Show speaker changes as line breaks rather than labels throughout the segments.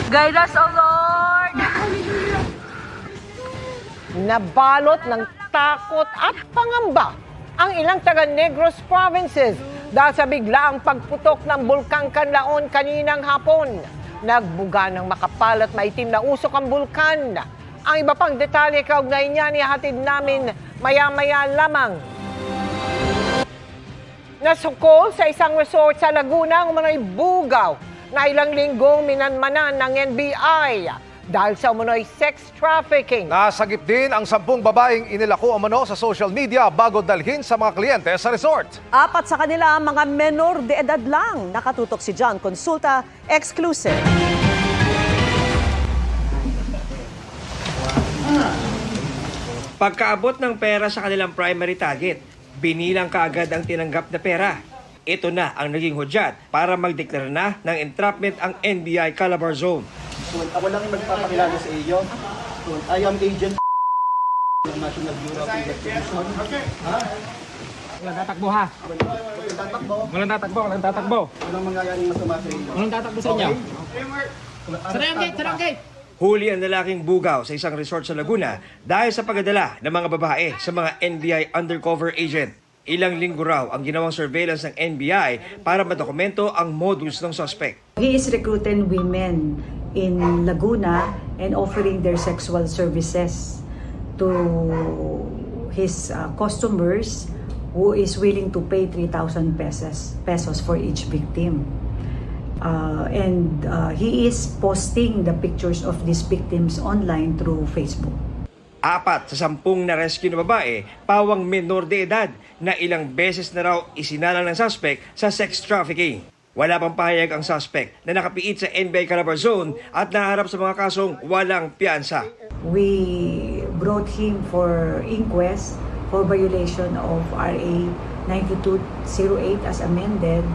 Guide us, O Lord!
Nabalot ng takot at pangamba ang ilang taga-Negros provinces dahil sa biglaang pagputok ng Bulkang Kanlaon kaninang hapon. Nagbuga ng makapal at maitim na usok ang bulkan. Ang iba pang detalye kaugnay niyan ihatid namin maya-maya lamang. Nasukol sa isang resort sa Laguna ang umano'y bugaw na ilang linggong minanmanan ng NBI dahil sa umano'y sex trafficking.
Nasagip din ang 10 babaeng inilako umano sa social media bago dalhin sa mga kliyente sa resort.
4 sa kanila mga menor de edad lang. Nakatutok si John Consulta, exclusive.
Pagkaabot ng pera sa kanilang primary target, binilang kaagad ang tinanggap na pera. Ito na ang naging hudyat para magdeklara na ng entrapment ang NBI Calabar Zone.
Ako lang yung magpapakilala sa iyo. I am agent ng National Bureau of Investigation.
Walang tatakbo ha. Walang tatakbo, walang tatakbo.
Walang mangyayaring masama sa iyo.
Walang tatakbo sa inyo. Sarang gate!
Huli ang lalaking bugaw sa isang resort sa Laguna dahil sa pagdadala ng mga babae sa mga NBI undercover agent. Ilang linggo raw ang ginawang surveillance ng NBI para madokumento ang modus ng suspect.
He is recruiting women in Laguna and offering their sexual services to his customers who is willing to pay 3,000 pesos for each victim. He is posting the pictures of these victims online through Facebook.
4 sa 10 na-rescue na babae, pawang menor de edad na ilang beses na raw isinalang ng suspect sa sex trafficking. Wala pang pahayag ang suspect na nakapiit sa NBI Calabar Zone at naharap sa mga kasong walang piyansa.
We brought him for inquest for violation of RA 9208 as amended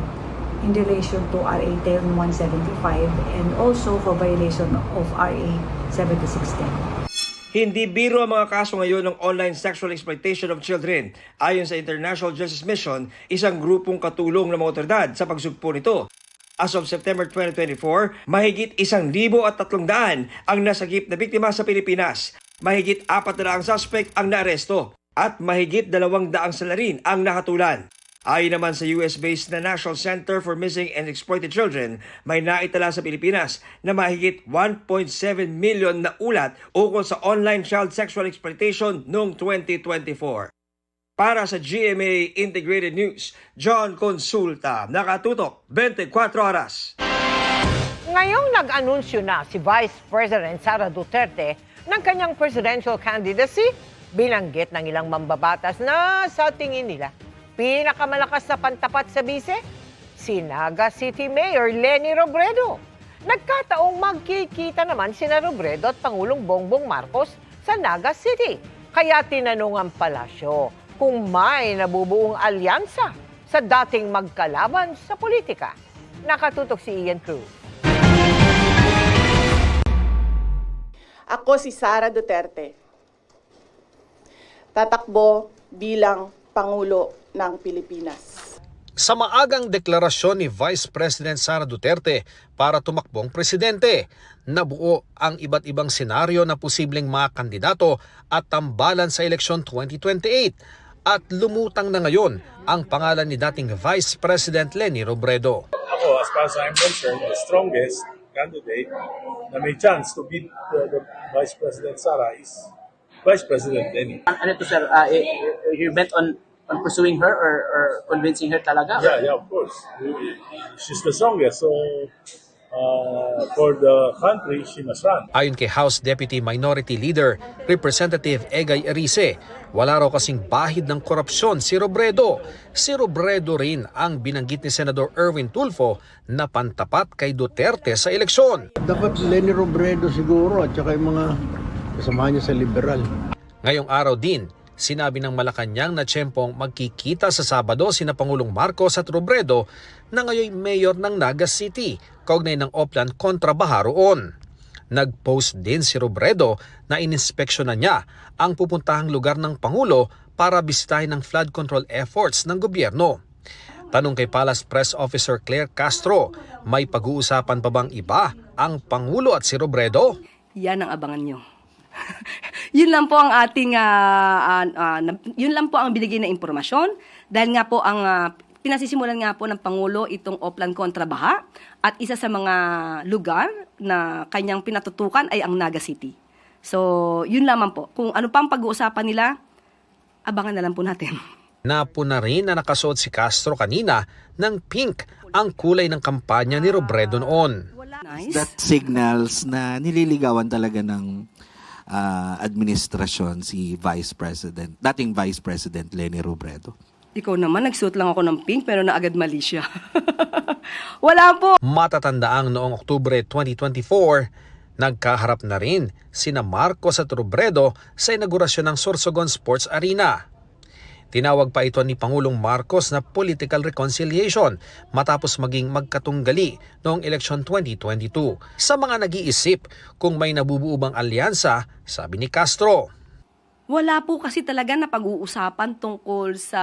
in relation to RA 10175 and also for violation of RA 7610.
Hindi biro ang mga kaso ngayon ng online sexual exploitation of children. Ayon sa International Justice Mission, isang grupong katulong ng mga otoridad sa pagsugpo nito. As of September 2024, mahigit 1,300 ang nasagip na biktima sa Pilipinas. Mahigit 400 ang suspect ang naaresto at mahigit 200 salarin ang nakatulan. Ayon naman sa US-based na National Center for Missing and Exploited Children, may naitala sa Pilipinas na mahigit 1.7 million na ulat ukol sa online child sexual exploitation noong 2024. Para sa GMA Integrated News, John Consulta, nakatutok 24 oras.
Ngayong nag-anunsyo na si Vice President Sara Duterte ng kanyang presidential candidacy, binanggit ng ilang mambabatas na sa tingin nila pinakamalakas na pantapat sa bise, si Naga City Mayor Leni Robredo. Nagkataong magkikita naman sina Robredo at Pangulong Bongbong Marcos sa Naga City. Kaya tinanong ang palasyo kung may nabubuong alyansa sa dating magkalaban sa politika. Nakatutok si Ian Cruz.
Ako si Sara Duterte. Tatakbo bilang Pangulo ng Pilipinas.
Sa maagang deklarasyon ni Vice President Sara Duterte para tumakbong presidente, nabuo ang iba't ibang senaryo na posibleng mga kandidato at tambalan sa eleksyon 2028 at lumutang na ngayon ang pangalan ni dating Vice President Leni Robredo.
Ako, as far as I'm concerned, the strongest candidate na may chance to beat the Vice President Sara is Vice President Leni.
Ano to, sir? You bet on pursuing her or convincing her talaga?
Yeah, of course. She's the strongest. So, for the country, she must run.
Ayon kay House Deputy Minority Leader, Representative Egay Erice, wala raw kasing bahid ng korupsyon si Robredo. Si Robredo rin ang binanggit ni Senador Erwin Tulfo na pantapat kay Duterte sa eleksyon.
Dapat Leni Robredo siguro at saka yung mga kasama niya sa liberal.
Ngayong araw din, sinabi ng Malacanang na tiyempong magkikita sa Sabado sina Pangulong Marcos at Robredo na ngayon mayor ng Naga City, kaugnay ng Oplan kontra Baha roon. Nag-post din si Robredo na ininspeksyonan niya ang pupuntahang lugar ng Pangulo para bisitahin ang flood control efforts ng gobyerno. Tanong kay Palace Press Officer Claire Castro, may pag-uusapan pa bang iba ang Pangulo at si Robredo?
Yan ang abangan nyo. Yun lang po ang ating, yun lang po ang binigay na impormasyon. Dahil nga po ang pinasisimulan nga po ng Pangulo itong Oplan kontra Baha at isa sa mga lugar na kanyang pinatutukan ay ang Naga City. So, yun lamang po. Kung ano pang pag-uusapan nila, abangan na lang po natin.
Napuna rin na nakasuot si Castro kanina ng pink, ang kulay ng kampanya ni Robredo noon.
Nice.
That signals na nililigawan talaga ng administrasyon si dating Vice President Leni Robredo.
Ikaw naman, nagsuot lang ako ng pink pero naagad mali siya. Wala po.
Matatandaang noong Oktubre 2024, nagkaharap na rin sina Marcos at Robredo sa inaugurasyon ng Sorsogon Sports Arena. Tinawag pa ito ni Pangulong Marcos na political reconciliation matapos maging magkatunggali noong eleksyon 2022. Sa mga nag-iisip kung may nabubuo bang alyansa, sabi ni Castro,
Wala po kasi talaga na pag-uusapan tungkol sa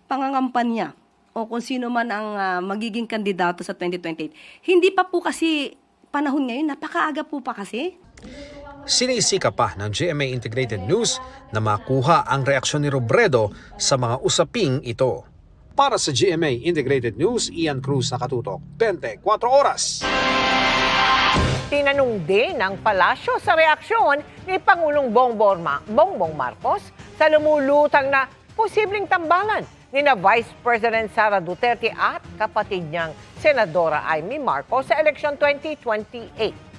pangangampanya o kung sino man ang magiging kandidato sa 2028. Hindi pa po kasi panahon ngayon, napakaaga po pa kasi.
Sinisika pa ng GMA Integrated News na makuha ang reaksyon ni Robredo sa mga usaping ito. Para sa GMA Integrated News, Ian Cruz, nakatutok 24 oras.
Tinanong din ng palasyo sa reaksyon ni Pangulong Bongbong Marcos sa lumulutang na posibleng tambalan ni na Vice President Sara Duterte at kapatid niyang Senadora Amy Marcos sa eleksyon 2028.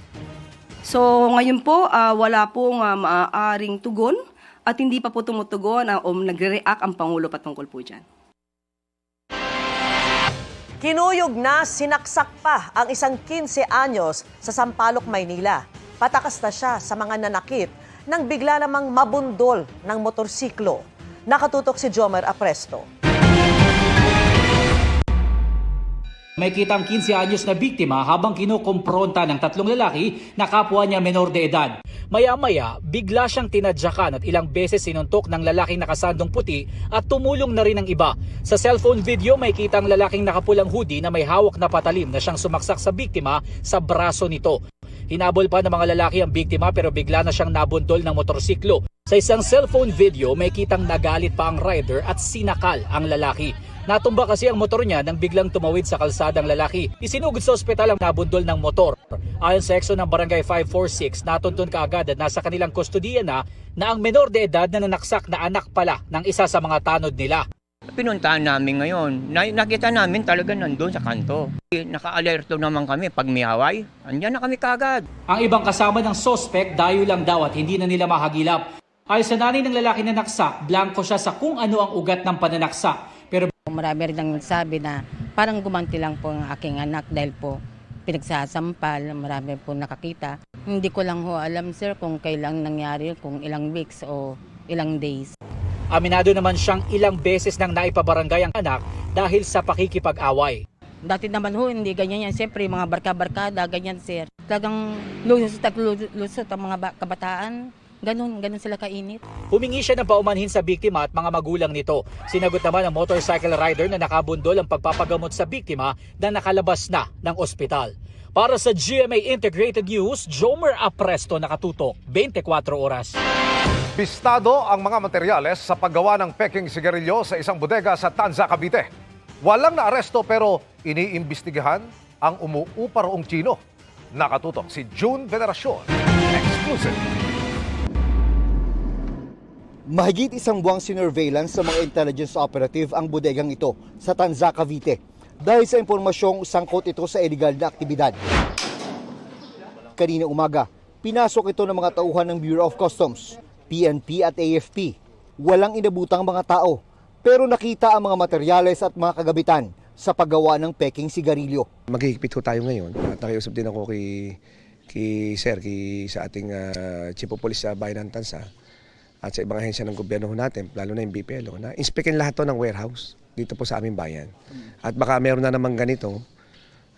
So ngayon po, wala pong maaaring tugon at hindi pa po tumutugon o nagre-react ang Pangulo patungkol po dyan.
Kinuyog na sinaksak pa ang isang 15 anyos sa Sampaloc, Maynila. Patakas na siya sa mga nanakit nang bigla namang mabundol ng motorsiklo. Nakatutok si Jomer Apresto.
May kitang 15 anyos na biktima habang kinukumpronta ng tatlong lalaki na kapwa niya menor de edad. Maya-maya, bigla siyang tinadyakan at ilang beses sinuntok ng lalaking nakasandong puti at tumulong na rin ang iba. Sa cellphone video, may kitang lalaking nakapulang hoodie na may hawak na patalim na siyang sumaksak sa biktima sa braso nito. Hinabol pa ng mga lalaki ang biktima pero bigla na siyang nabundol ng motorsiklo. Sa isang cellphone video, may kitang nagalit pa ang rider at sinakal ang lalaki. Natumba kasi ang motor niya nang biglang tumawid sa kalsadang lalaki. Isinugod sa ospital ang nabundol ng motor. Ayon sa eksyo ng Barangay 546, natuntun kaagad at nasa kanilang kustodiya na ang menor de edad na nanaksak na anak pala ng isa sa mga tanod nila.
Pinuntahan namin ngayon. Nakita namin talaga nandun sa kanto. Naka-alerto naman kami pag may haway. Andiyan na kami kaagad.
Ang ibang kasama ng sospek dayo lang daw at hindi na nila mahagilap. Ayon sa nanay ng lalaki na naksak, blanco siya sa kung ano ang ugat ng pananaksak. Pero
marami rin ang sabi na parang gumanti lang po ang aking anak dahil po pinagsasampal, marami po nakakita. Hindi ko lang ho alam sir kung kailang nangyari, kung ilang weeks o ilang days.
Aminado naman siyang ilang beses nang naipabarangay ang anak dahil sa pakikipag-away.
Dati naman ho, hindi ganyan yan. Siyempre, mga barka-barkada, ganyan sir. Talagang lusot ang mga kabataan. Ganun sila kainit.
Humingi siya ng paumanhin sa biktima at mga magulang nito. Sinagot naman ng motorcycle rider na nakabundol ang pagpapagamot sa biktima na nakalabas na ng ospital. Para sa GMA Integrated News, Jomer Apresto, nakatutok 24 oras.
Bistado ang mga materyales sa paggawa ng peking sigarilyo sa isang bodega sa Tanza, Cavite. Walang naaresto pero iniimbestigahan ang umuupa roong Chino. Nakatutok si June Veneracion. Exclusive.
Mahigit isang buwang sinurveillance sa mga intelligence operative ang bodegang ito sa Tanza, Cavite dahil sa impormasyong sangkot ito sa illegal na aktibidad. Kanina umaga, pinasok ito ng mga tauhan ng Bureau of Customs, PNP at AFP. Walang inabutang mga tao pero nakita ang mga materyales at mga kagabitan sa paggawa ng peking sigarilyo.
Maghihigpit ho tayo ngayon at nakiusap din ako sa ating Chief of Police sa Bayan ng Tanza at sa ibang ahensya ng gobyerno natin, lalo na yung BPLO, na inspekin lahat to ng warehouse dito po sa aming bayan. At baka meron na naman ganito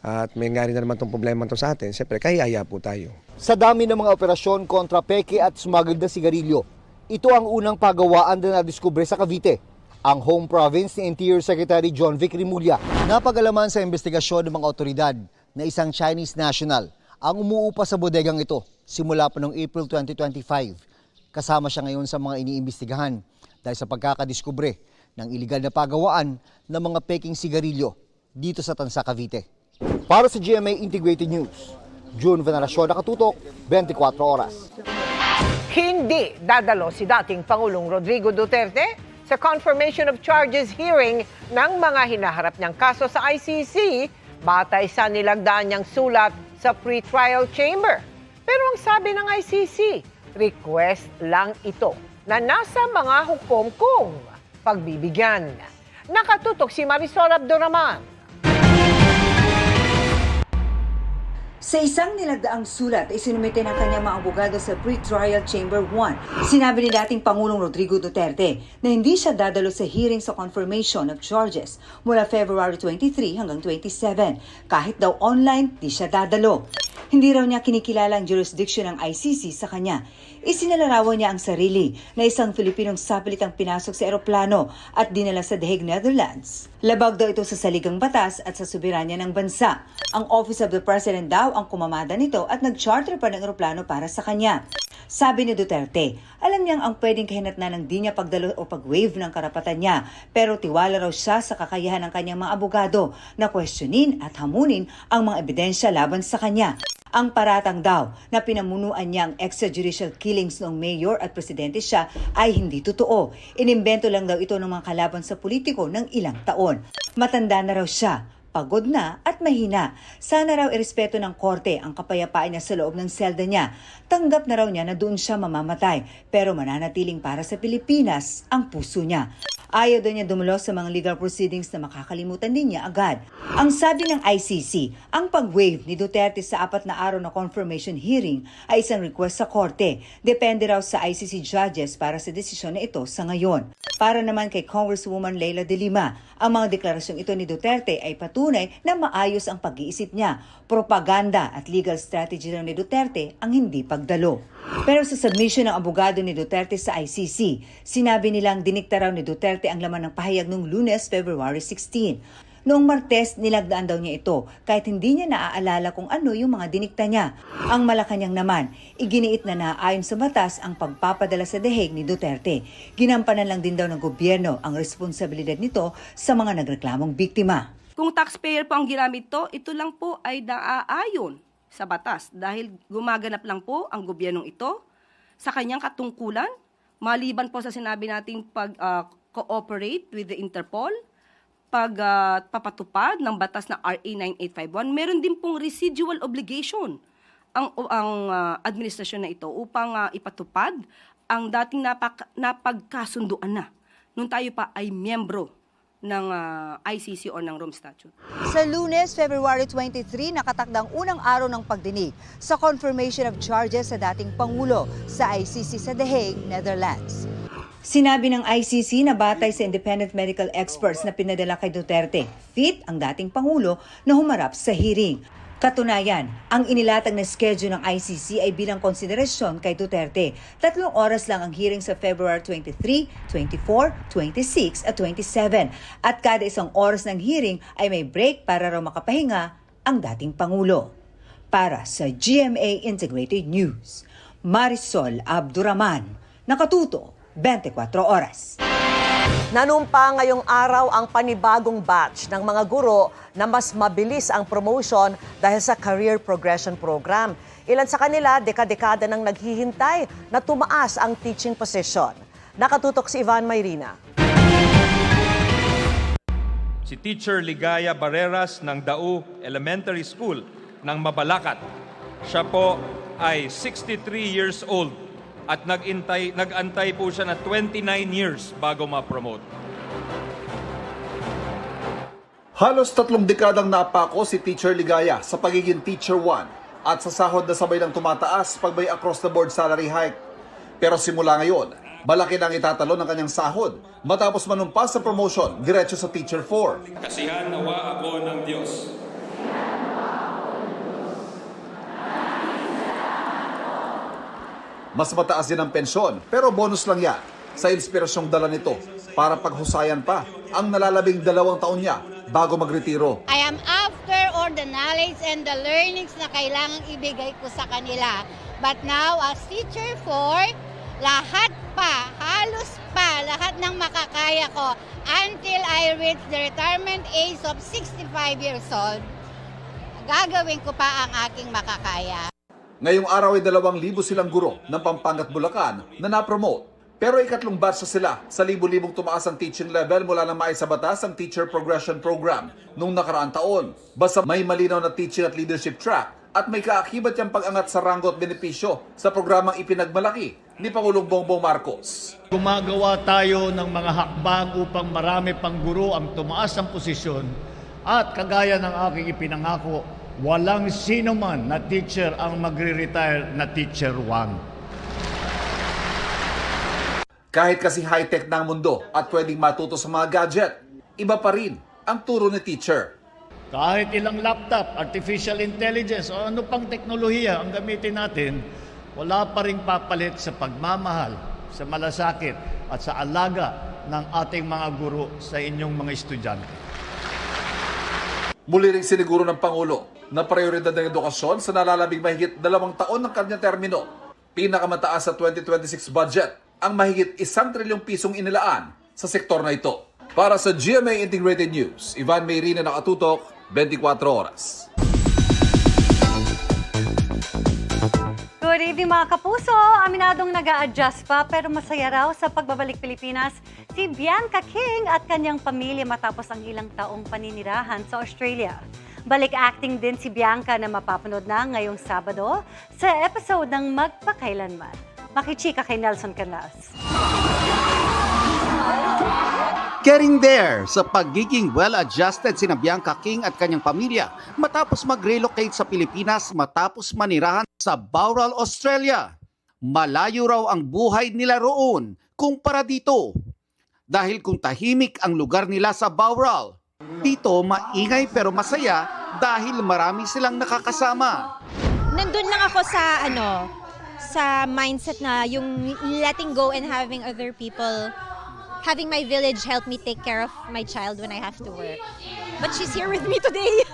at may ngari na naman itong problema to sa atin, siyempre kahiyaya po tayo.
Sa dami ng mga operasyon kontra peke at smuggled na sigarilyo, ito ang unang pagawaan na nadiskubre sa Cavite. ang home province ni Interior Secretary John Vic Rimulya. Napag-alaman sa investigasyon ng mga otoridad na isang Chinese national ang umuupa sa bodegang ito simula pa noong April 2025. Kasama siya ngayon sa mga iniimbestigahan dahil sa pagkakadiskubre ng iligal na pagawaan ng mga peking sigarilyo dito sa Tanza, Cavite. Para sa GMA Integrated News, June Veneracion, nakatutok, 24 oras.
Hindi dadalo si dating Pangulong Rodrigo Duterte sa confirmation of charges hearing ng mga hinaharap niyang kaso sa ICC batay sa nilagdaan niyang sulat sa pre-trial chamber. Pero ang sabi ng ICC, request lang ito na nasa mga hukom kung pagbibigyan. Nakatutok si Marisol Abduraman.
Sa isang nilagdaang sulat, isinumite ng kanyang mga abogado sa Pre-Trial Chamber 1. Sinabi ni dating Pangulong Rodrigo Duterte na hindi siya dadalo sa hearing sa confirmation of charges mula February 23 hanggang 27. Kahit daw online, di siya dadalo. Hindi raw niya kinikilala ang jurisdiction ng ICC sa kanya. Isinalarawan niya ang sarili na isang Filipinong sapilit ang pinasok sa eroplano at dinala sa The Hague, Netherlands. Labag daw ito sa saligang batas at sa soberanya ng bansa. Ang Office of the President daw ang kumamada nito at nag-charter pa ng eroplano para sa kanya. Sabi ni Duterte, alam niyang ang pwedeng kahinatnan ng di niya pagdalo o pag-waive ng karapatan niya, pero tiwala raw siya sa kakayahan ng kanyang mga abogado na questionin at hamunin ang mga ebidensya laban sa kanya. Ang paratang daw na pinamunuan niya ang extrajudicial killings noong mayor at presidente siya ay hindi totoo. Inimbento lang daw ito ng mga kalaban sa politiko ng ilang taon. Matanda na raw siya, pagod na at mahina. Sana raw irespeto ng korte ang kapayapaan niya sa loob ng selda niya. Tanggap na raw niya na doon siya mamamatay, pero mananatiling para sa Pilipinas ang puso niya. Ayaw daw niya dumalo sa mga legal proceedings na makakalimutan din niya agad. Ang sabi ng ICC, ang pag-waive ni Duterte sa 4 na araw na confirmation hearing ay isang request sa korte. Depende raw sa ICC judges para sa desisyon na ito sa ngayon. Para naman kay Congresswoman Leila de Lima, ang mga deklarasyong ito ni Duterte ay patunay na maayos ang pag-iisip niya. Propaganda at legal strategy lang ni Duterte ang hindi pagdalo. Pero sa submission ng abogado ni Duterte sa ICC, sinabi nilang dinikta raw ni Duterte ang laman ng pahayag noong Lunes, February 16. Noong Martes, nilagdaan daw niya ito kahit hindi niya naaalala kung ano yung mga dinikta niya. Ang Malacanang naman, iginiit na naayon sa batas ang pagpapadala sa The Hague ni Duterte. Ginampanan lang din daw ng gobyerno ang responsibilidad nito sa mga nagreklamong biktima.
Kung taxpayer po ang ginamit ito lang po ay naaayon sa batas dahil gumaganap lang po ang gobyernong ito sa kanyang katungkulan, maliban po sa sinabi nating pag-cooperate with the Interpol, pagpapatupad ng batas na RA 9851, meron din pong residual obligation ang administrasyon na ito upang ipatupad ang dating napagkasunduan na nung tayo pa ay miyembro ng ICC o ng Rome Statute.
Sa Lunes, February 23, nakatakdang unang araw ng pagdinig sa confirmation of charges sa dating Pangulo sa ICC sa The Hague, Netherlands. Sinabi ng ICC na batay sa independent medical experts na pinadala kay Duterte, fit ang dating Pangulo na humarap sa hearing. Katunayan, ang inilatag na schedule ng ICC ay bilang konsiderasyon kay Duterte. 3 oras lang ang hearing sa February 23, 24, 26 at 27. At kada 1 oras ng hearing ay may break para raw makapahinga ang dating Pangulo. Para sa GMA Integrated News, Marisol Abduraman, nakatuto 24 oras.
Nanumpa ngayong araw ang panibagong batch ng mga guro na mas mabilis ang promotion dahil sa Career Progression Program. Ilan sa kanila, dekada-dekada nang naghihintay na tumaas ang teaching position. Nakatutok si Ivan Mayrina.
Si Teacher Ligaya Barreras ng Dau Elementary School ng Mabalacat. Siya po ay 63 years old. At nag-antay po siya na 29 years bago ma-promote.
Halos 3 dekadang napako si Teacher Ligaya sa pagiging Teacher 1 at sa sahod na sabay ng tumataas pag may across-the-board salary hike. Pero simula ngayon, malaki na ang itatalo ng kanyang sahod matapos manumpas sa promotion diretso sa Teacher 4.
Kasihan nawa ako ng Diyos.
Mas mataas din ang pensyon, pero bonus lang yan sa inspirasyong dala nito para paghusayan pa ang nalalabing 2 taon niya bago magretiro.
I am after all the knowledge and the learnings na kailangang ibigay ko sa kanila. But now, as teacher 4, lahat pa, halos pa, lahat ng makakaya ko until I reach the retirement age of 65 years old, gagawin ko pa ang aking makakaya.
Ngayong araw ay 2,000 silang guro ng Pampanga at Bulacan na na-promote. Pero ikatlong batch na sila sa libu-libong tumaas ang teaching level mula nang maisa batas ang Teacher Progression Program noong nakaraang taon. Basta may malinaw na teaching at leadership track at may kaakibat yung pag-angat sa ranggo at benepisyo sa programang ipinagmalaki ni Pangulong Bongbong Marcos.
Gumagawa tayo ng mga hakbang upang marami pang guro ang tumaas ang posisyon at kagaya ng aking ipinangako, walang sino man na teacher ang magre-retire na teacher 1.
Kahit kasi high-tech na ang mundo at pwedeng matuto sa mga gadget, iba pa rin ang turo ni teacher.
Kahit ilang laptop, artificial intelligence o ano pang teknolohiya ang gamitin natin, wala pa rin papalit sa pagmamahal, sa malasakit at sa alaga ng ating mga guro sa inyong mga estudyante.
Muli ring siniguro ng Pangulo na prioridad ng edukasyon sa nalalabing mahigit 2 taon ng kanyang termino. Pinakamataas sa 2026 budget ang mahigit 1 trilyong pisong inilaan sa sektor na ito. Para sa GMA Integrated News, Ivan Mayrina, nakatutok, 24 oras.
Good evening mga kapuso! Aminadong nag-a-adjust pa pero masaya raw sa pagbabalik Pilipinas si Bianca King at kanyang pamilya matapos ang ilang taong paninirahan sa Australia. Balik acting din si Bianca na mapapanood na ngayong Sabado sa episode ng Magpakailanman. Makichika kay Nelson Canlas.
Getting there sa pagiging well-adjusted sina Bianca King at kanyang pamilya matapos mag-relocate sa Pilipinas matapos manirahan sa Bowral, Australia. Malayo raw ang buhay nila roon kumpara dito. Dahil kung tahimik ang lugar nila sa Bowral, dito maingay pero masaya dahil marami silang nakakasama.
Nandun lang ako sa mindset na yung letting go and having other people, having my village help me take care of my child when I have to work. But she's here with me today.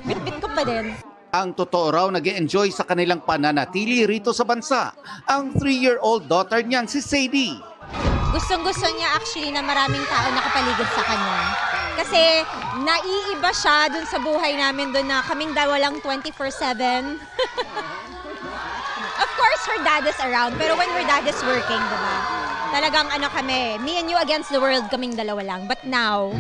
Bit-bit ko pa din.
Ang totoo raw nag-e-enjoy sa kanilang pananatili rito sa bansa, ang 3-year-old daughter niyang si Sadie.
Gustong-gusto niya actually na maraming tao nakapaligid sa kanya. Kasi naiiba siya dun sa buhay namin dun na kaming dalawa lang 24/7. Of course, her dad is around, pero when her dad is working, diba? Talagang kami, me and you against the world, kaming dalawa lang. But now,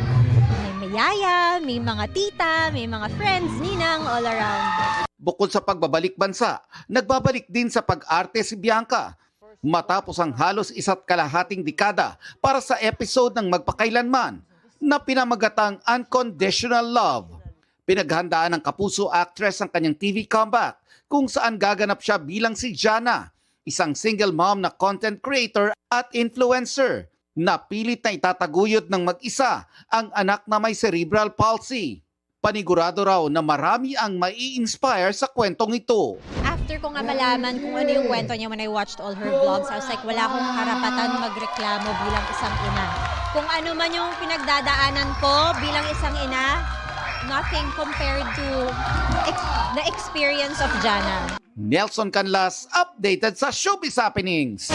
may yaya, may mga tita, may mga friends, ninang, all around.
Bukod sa pagbabalik bansa, nagbabalik din sa pag-arte si Bianca. Matapos ang halos 1.5 dekada para sa episode ng Magpakailanman na pinamagatang Unconditional Love. Pinaghandaan ng kapuso actress ang kanyang TV comeback kung saan gaganap siya bilang si Jana, isang single mom na content creator at influencer na pilit na itataguyod ng mag-isa ang anak na may cerebral palsy. Panigurado raw na marami ang mai-inspire sa kwentong ito.
After ko nga malaman kung ano yung kwento niya when I watched all her vlogs, I was like, wala akong karapatan magreklamo bilang isang ina. Kung ano man yung pinagdadaanan ko bilang isang ina, nothing compared to the experience of Jana.
Nelson Canlas, updated sa Showbiz Happenings.